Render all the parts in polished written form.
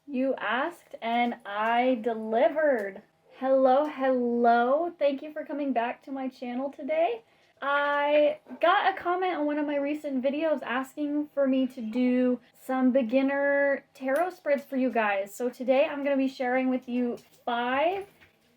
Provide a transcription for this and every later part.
You asked and I delivered. Hello, hello. Thank you for coming back to my channel today. I got a comment on one of my recent videos asking for me to do some beginner tarot spreads for you guys. So today I'm going to be sharing with you 5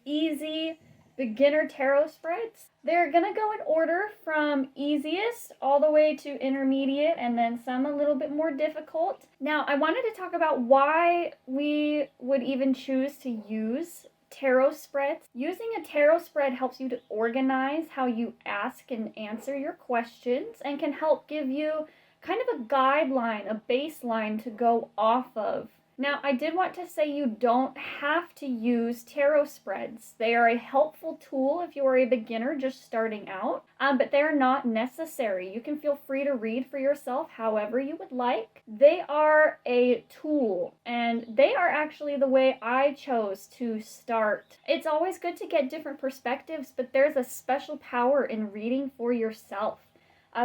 easy beginner tarot spreads. They're gonna go in order from easiest all the way to intermediate and then some a little bit more difficult. Now, I wanted to talk about why we would even choose to use tarot spreads. Using a tarot spread helps you to organize how you ask and answer your questions and can help give you kind of a guideline, a baseline to go off of. Now, I did want to say you don't have to use tarot spreads. They are a helpful tool if you are a beginner just starting out, but they're not necessary. You can feel free to read for yourself however you would like. They are a tool, and they are actually the way I chose to start. It's always good to get different perspectives, but there's a special power in reading for yourself.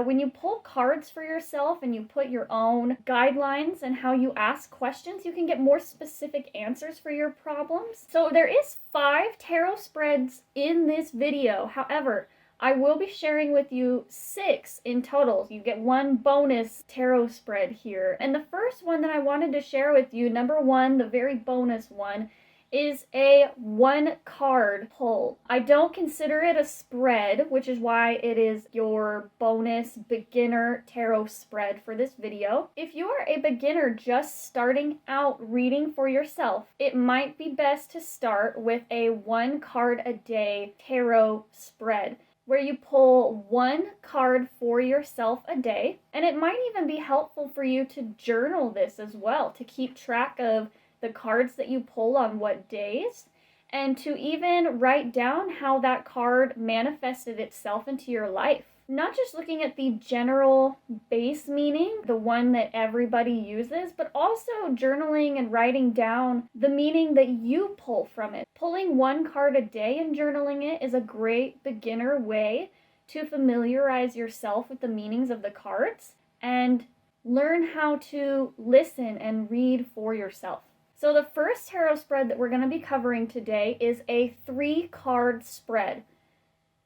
When you pull cards for yourself and you put your own guidelines and how you ask questions, you can get more specific answers for your problems. So there is 5 tarot spreads in this video. However, I will be sharing with you 6 in total. You get 1 bonus tarot spread here. And the first one that I wanted to share with you, number 1, the very bonus one, is a 1 card pull. I don't consider it a spread, which is why it is your bonus beginner tarot spread for this video. If you are a beginner just starting out reading for yourself, it might be best to start with a 1 card a day tarot spread, where you pull 1 card for yourself a day. And it might even be helpful for you to journal this as well, to keep track of the cards that you pull on what days, and to even write down how that card manifested itself into your life. Not just looking at the general base meaning, the one that everybody uses, but also journaling and writing down the meaning that you pull from it. Pulling 1 card a day and journaling it is a great beginner way to familiarize yourself with the meanings of the cards and learn how to listen and read for yourself. So the first tarot spread that we're going to be covering today is a 3-card spread.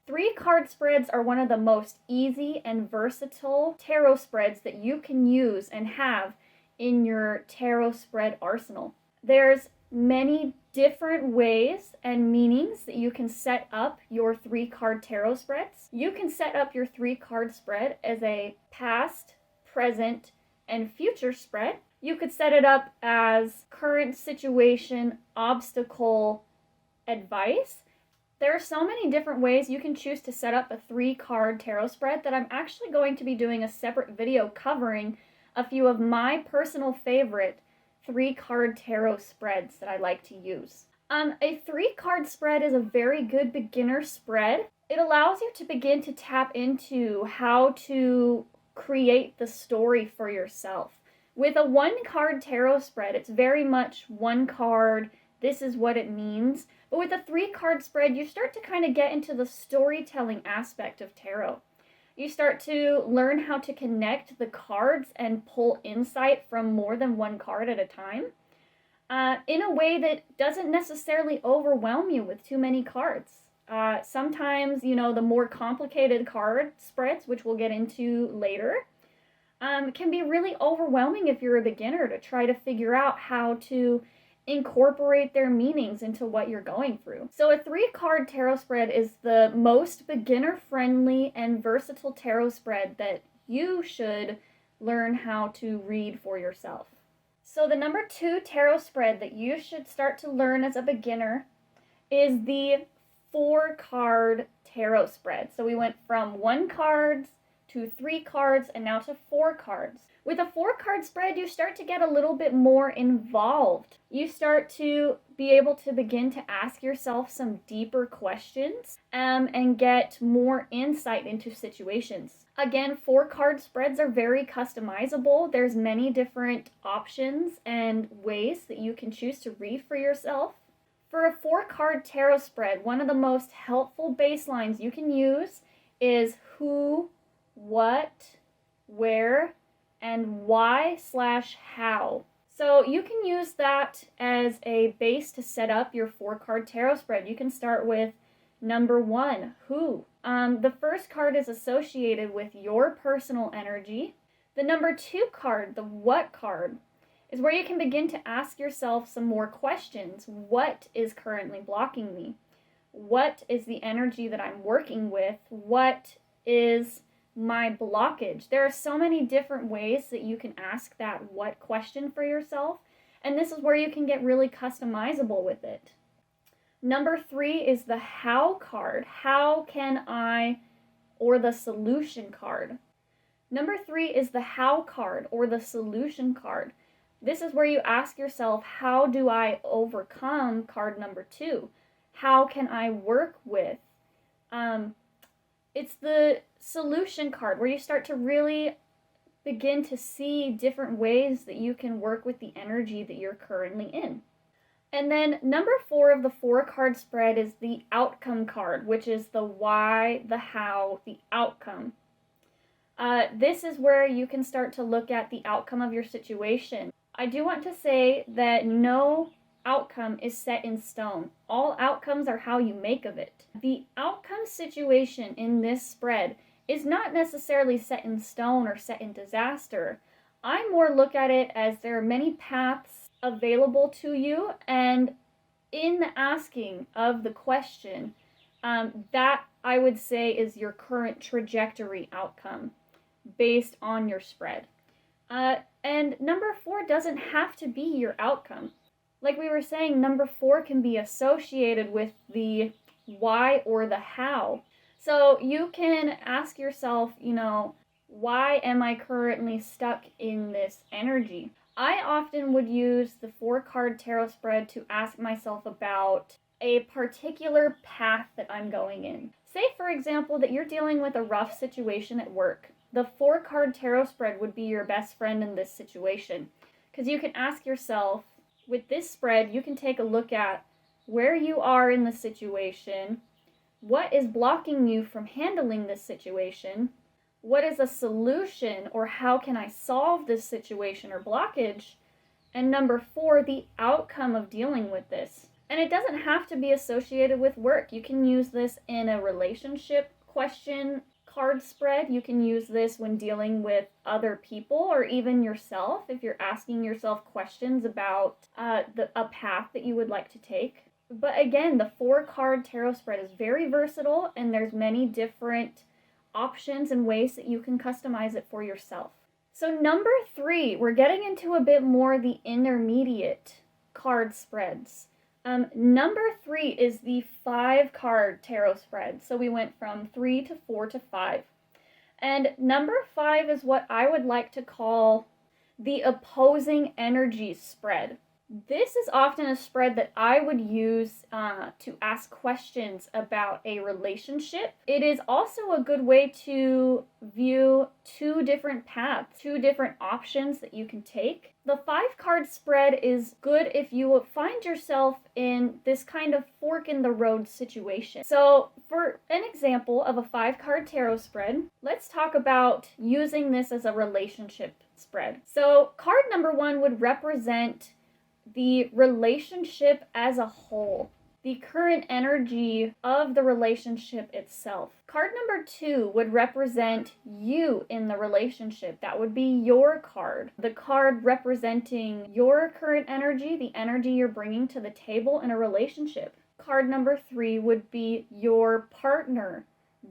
3-card spreads are one of the most easy and versatile tarot spreads that you can use and have in your tarot spread arsenal. There's many different ways and meanings that you can set up your 3-card tarot spreads. You can set up your 3-card spread as a past, present, and future spread. You could set it up as current situation, obstacle, advice. There are so many different ways you can choose to set up a 3-card tarot spread that I'm actually going to be doing a separate video covering a few of my personal favorite 3-card tarot spreads that I like to use. A 3-card spread is a very good beginner spread. It allows you to begin to tap into how to create the story for yourself. With a 1-card tarot spread, it's very much 1 card, this is what it means. But with a 3-card spread, you start to kind of get into the storytelling aspect of tarot. You start to learn how to connect the cards and pull insight from more than 1 card at a time in a way that doesn't necessarily overwhelm you with too many cards. Sometimes, the more complicated card spreads, which we'll get into later, can be really overwhelming if you're a beginner to try to figure out how to incorporate their meanings into what you're going through. So a 3-card tarot spread is the most beginner-friendly and versatile tarot spread that you should learn how to read for yourself. So the number 2 tarot spread that you should start to learn as a beginner is the 4-card tarot spread. So we went from 1 card to 3 cards, and now to 4 cards. With a 4-card spread, you start to get a little bit more involved. You start to be able to begin to ask yourself some deeper questions and get more insight into situations. Again, 4-card spreads are very customizable. There's many different options and ways that you can choose to read for yourself. For a 4-card tarot spread, one of the most helpful baselines you can use is who, what, where, and why/how. So you can use that as a base to set up your 4-card tarot spread. You can start with number 1, who. The first card is associated with your personal energy. The number 2 card, the what card, is where you can begin to ask yourself some more questions. What is currently blocking me? What is the energy that I'm working with? What is my blockage? There are so many different ways that you can ask that what question for yourself, and this is where you can get really customizable with it. Number 3 is the how card. How can I, or the solution card. Number 3 is the how card, or the solution card. This is where you ask yourself, how do I overcome card number 2? How can I work with? It's the solution card where you start to really begin to see different ways that you can work with the energy that you're currently in. And then number 4 of the 4-card spread is the outcome card, which is the why, the how, the outcome. This is where you can start to look at the outcome of your situation. I do want to say that no outcome is set in stone. All outcomes are how you make of it. The outcome situation in this spread is not necessarily set in stone or set in disaster. I more look at it as there are many paths available to you, and in the asking of the question, that I would say is your current trajectory outcome based on your spread. And number 4 doesn't have to be your outcome. Like we were saying, number 4 can be associated with the why or the how. So you can ask yourself, why am I currently stuck in this energy? I often would use the 4-card tarot spread to ask myself about a particular path that I'm going in. Say, for example, that you're dealing with a rough situation at work. The 4-card tarot spread would be your best friend in this situation, because you can ask yourself, with this spread, you can take a look at where you are in the situation, what is blocking you from handling this situation, what is a solution, or how can I solve this situation or blockage, and number 4, the outcome of dealing with this. And it doesn't have to be associated with work. You can use this in a relationship question card spread. You can use this when dealing with other people or even yourself if you're asking yourself questions about a path that you would like to take. But again, the 4-card tarot spread is very versatile, and there's many different options and ways that you can customize it for yourself. So number 3, we're getting into a bit more the intermediate card spreads. Number 3 is the 5-card tarot spread. So we went from 3 to 4 to 5. And number 5 is what I would like to call the opposing energies spread. This is often a spread that I would use to ask questions about a relationship. It is also a good way to view 2 different paths, 2 different options that you can take. The 5-card spread is good if you find yourself in this kind of fork in the road situation. So for an example of a 5-card tarot spread, let's talk about using this as a relationship spread. So card number 1 would represent the relationship as a whole, the current energy of the relationship itself. Card number 2 would represent you in the relationship. That would be your card. The card representing your current energy, the energy you're bringing to the table in a relationship. Card number 3 would be your partner,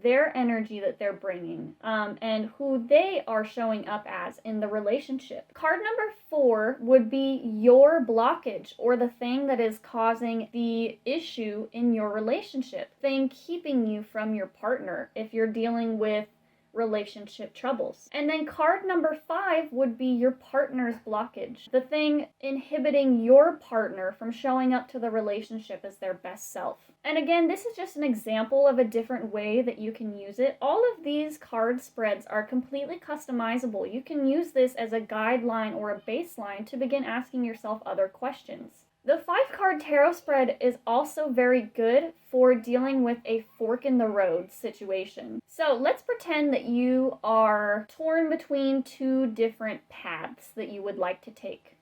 their energy that they're bringing, and who they are showing up as in the relationship. Card number 4 would be your blockage, or the thing that is causing the issue in your relationship, thing keeping you from your partner if you're dealing with relationship troubles. And then card number 5 would be your partner's blockage, the thing inhibiting your partner from showing up to the relationship as their best self. And again, this is just an example of a different way that you can use it. All of these card spreads are completely customizable. You can use this as a guideline or a baseline to begin asking yourself other questions. The 5-card tarot spread is also very good for dealing with a fork in the road situation. So let's pretend that you are torn between 2 different paths that you would like to take.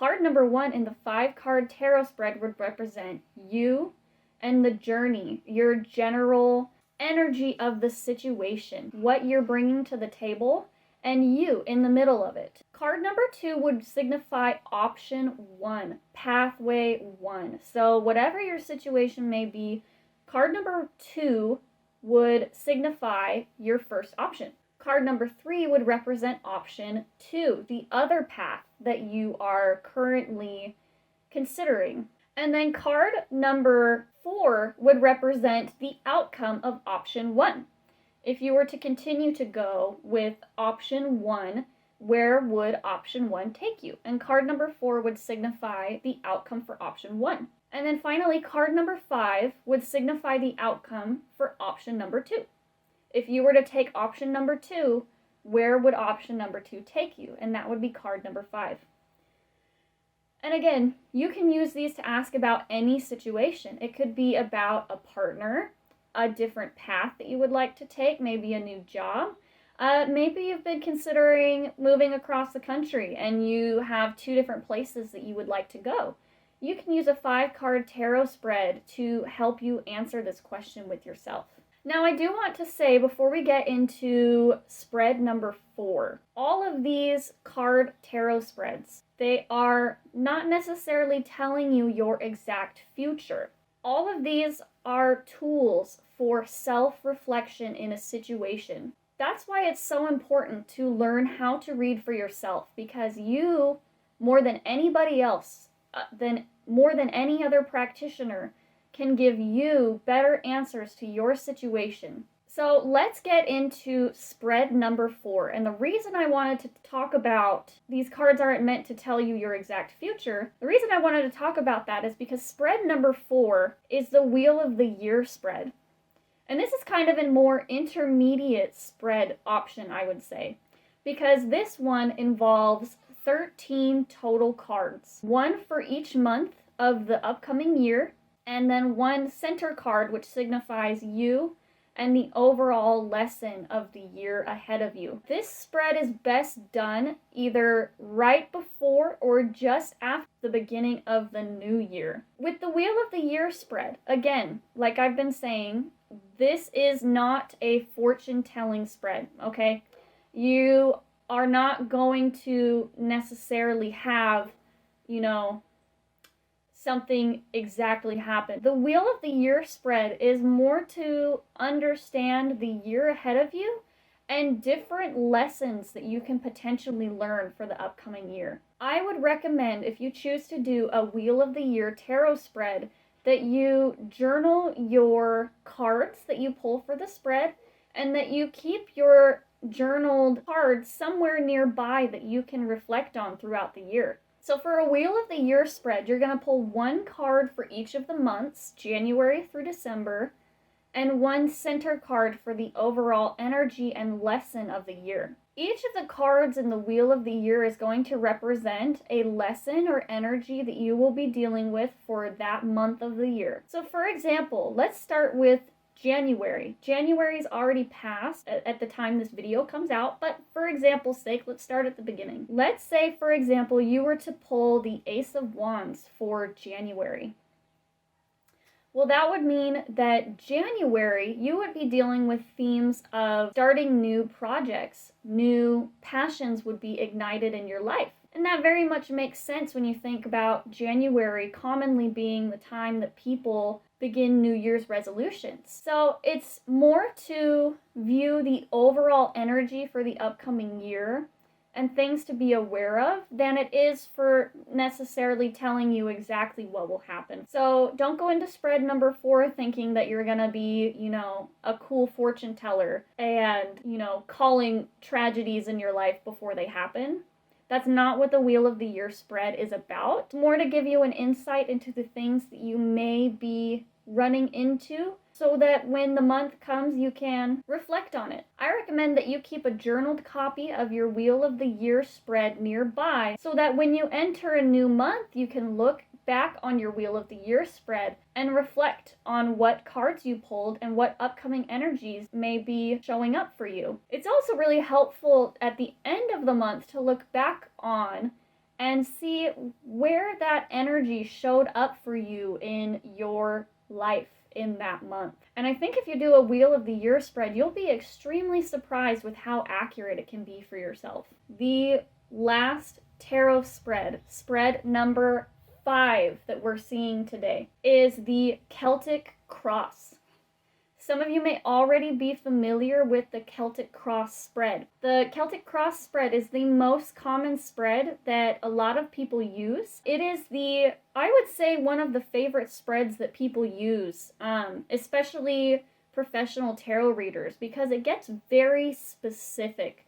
card number 1 in the 5-card tarot spread would represent you and the journey, your general energy of the situation, what you're bringing to the table, and you in the middle of it. Card number 2 would signify option 1, pathway 1. So whatever your situation may be, card number 2 would signify your first option. Card number 3 would represent option 2, the other path that you are currently considering. And then card number 4 would represent the outcome of option 1. If you were to continue to go with option 1, where would option 1 take you? And card number 4 would signify the outcome for option 1. And then finally, card number 5 would signify the outcome for option number 2. If you were to take option number 2, where would option number 2 take you? And that would be card number 5. And again, you can use these to ask about any situation. It could be about a partner, a different path that you would like to take, maybe a new job. Maybe you've been considering moving across the country and you have 2 different places that you would like to go. You can use a 5-card tarot spread to help you answer this question with yourself. Now, I do want to say before we get into spread number 4, all of these card tarot spreads, they are not necessarily telling you your exact future. All of these are tools for self-reflection in a situation. That's why it's so important to learn how to read for yourself, because you, more than anybody else, more than any other practitioner, can give you better answers to your situation. So let's get into spread number 4. And the reason I wanted to talk about these cards aren't meant to tell you your exact future. The reason I wanted to talk about that is because spread number 4 is the Wheel of the Year spread. And this is kind of a more intermediate spread option, I would say, because this one involves 13 total cards, 1 for each month of the upcoming year, and then 1 center card which signifies you and the overall lesson of the year ahead of you. This spread is best done either right before or just after the beginning of the new year. With the Wheel of the Year spread, again, like I've been saying, this is not a fortune-telling spread, okay? You are not going to necessarily have, something exactly happen. The Wheel of the Year spread is more to understand the year ahead of you and different lessons that you can potentially learn for the upcoming year. I would recommend, if you choose to do a Wheel of the Year tarot spread, that you journal your cards that you pull for the spread and that you keep your journaled cards somewhere nearby that you can reflect on throughout the year. So for a Wheel of the Year spread, you're going to pull 1 card for each of the months, January through December, and 1 center card for the overall energy and lesson of the year. Each of the cards in the Wheel of the Year is going to represent a lesson or energy that you will be dealing with for that month of the year. So for example, let's start with January. January's already passed at the time this video comes out, but for example's sake, let's start at the beginning. Let's say, for example, you were to pull the Ace of Wands for January. Well, that would mean that January, you would be dealing with themes of starting new projects, new passions would be ignited in your life. And that very much makes sense when you think about January commonly being the time that people begin New Year's resolutions. So it's more to view the overall energy for the upcoming year and things to be aware of than it is for necessarily telling you exactly what will happen. So don't go into spread number 4 thinking that you're gonna be, a cool fortune teller and, calling tragedies in your life before they happen. That's not what the Wheel of the Year spread is about. It's more to give you an insight into the things that you may be running into so that when the month comes, you can reflect on it. I recommend that you keep a journaled copy of your Wheel of the Year spread nearby so that when you enter a new month, you can look back on your Wheel of the Year spread and reflect on what cards you pulled and what upcoming energies may be showing up for you. It's also really helpful at the end of the month to look back on and see where that energy showed up for you in your life in that month. And I think if you do a Wheel of the Year spread, you'll be extremely surprised with how accurate it can be for yourself. The last tarot spread, spread number 5 that we're seeing today, is the Celtic cross. Some of you may already be familiar with the Celtic cross spread. The Celtic cross spread is the most common spread that a lot of people use. It is I would say, one of the favorite spreads that people use, especially professional tarot readers, because it gets very specific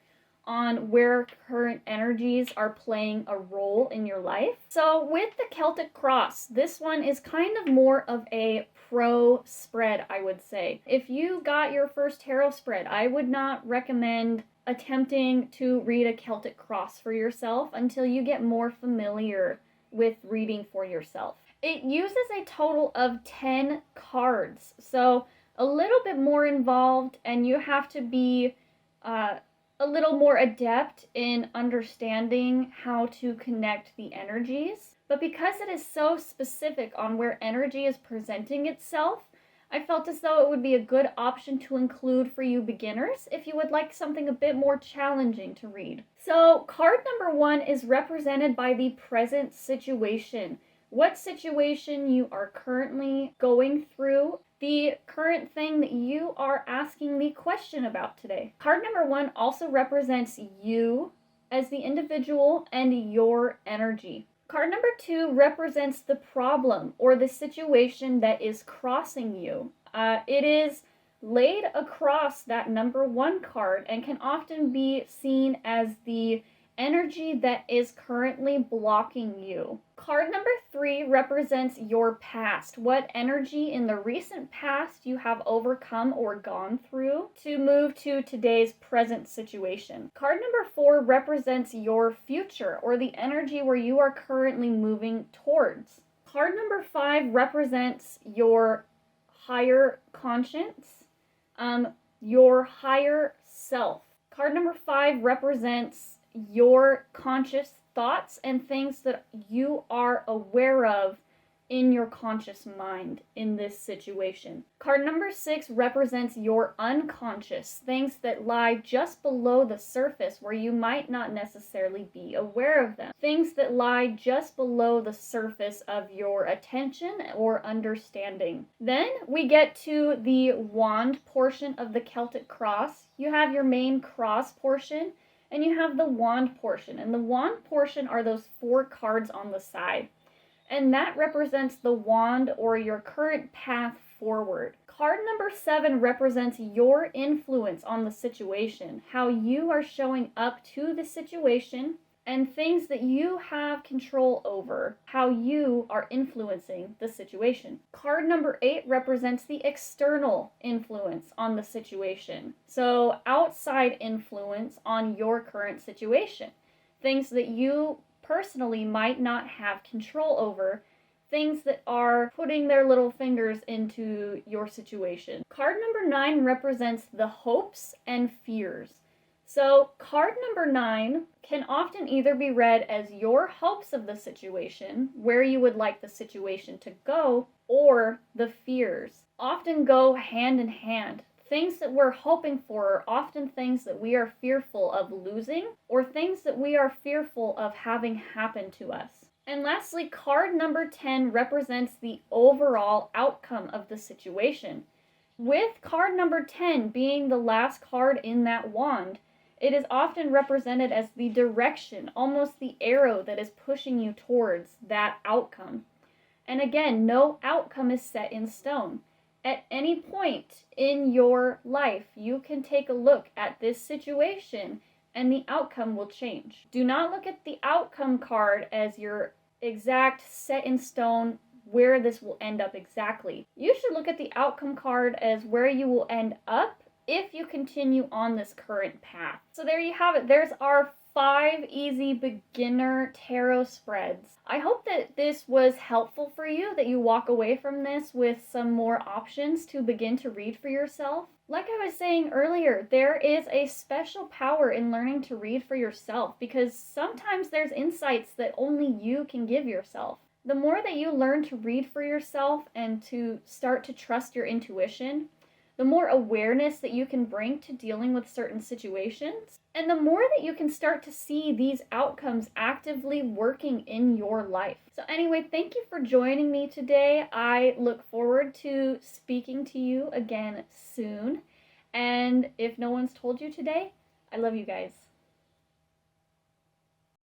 on where current energies are playing a role in your life. So with the Celtic cross, this one is kind of more of a pro spread, I would say. If you got your first tarot spread, I would not recommend attempting to read a Celtic cross for yourself until you get more familiar with reading for yourself. It uses a total of 10 cards, so a little bit more involved, and you have to be a little more adept in understanding how to connect the energies. But because it is so specific on where energy is presenting itself, I felt as though it would be a good option to include for you beginners if you would like something a bit more challenging to read. So card number 1 is represented by the present situation. What situation you are currently going through, the current thing that you are asking the question about today. Card number 1 also represents you as the individual and your energy. Card number 2 represents the problem or the situation that is crossing you. It is laid across that number 1 card and can often be seen as the energy that is currently blocking you. Card number 3 represents your past, what energy in the recent past you have overcome or gone through to move to today's present situation. Card number 4 represents your future, or the energy where you are currently moving towards. Card number 5 represents your higher conscience, your higher self. Card number 5 represents your conscious thoughts and things that you are aware of in your conscious mind in this situation. Card number 6 represents your unconscious, things that lie just below the surface where you might not necessarily be aware of them. Things that lie just below the surface of your attention or understanding. Then we get to the wand portion of the Celtic cross. You have your main cross portion, and you have the wand portion. And the wand portion are those 4 cards on the side. And that represents the wand or your current path forward. Card number 7 represents your influence on the situation, how you are showing up to the situation, and things that you have control over, how you are influencing the situation. Card number 8 represents the external influence on the situation. So outside influence on your current situation. Things that you personally might not have control over, things that are putting their little fingers into your situation. Card number 9 represents the hopes and fears. So card number 9 can often either be read as your hopes of the situation, where you would like the situation to go, or the fears. Often go hand in hand. Things that we're hoping for are often things that we are fearful of losing, or things that we are fearful of having happen to us. And lastly, card number 10 represents the overall outcome of the situation. With card number 10 being the last card in that wand, it is often represented as the direction, almost the arrow that is pushing you towards that outcome. And again, no outcome is set in stone. At any point in your life, you can take a look at this situation and the outcome will change. Do not look at the outcome card as your exact set in stone where this will end up exactly. You should look at the outcome card as where you will end up if you continue on this current path. So there you have it. There's our 5 easy beginner tarot spreads. I hope that this was helpful for you, that you walk away from this with some more options to begin to read for yourself. Like I was saying earlier, there is a special power in learning to read for yourself because sometimes there's insights that only you can give yourself. The more that you learn to read for yourself and to start to trust your intuition, the more awareness that you can bring to dealing with certain situations, and the more that you can start to see these outcomes actively working in your life. So anyway, thank you for joining me today. I look forward to speaking to you again soon. And if no one's told you today, I love you guys.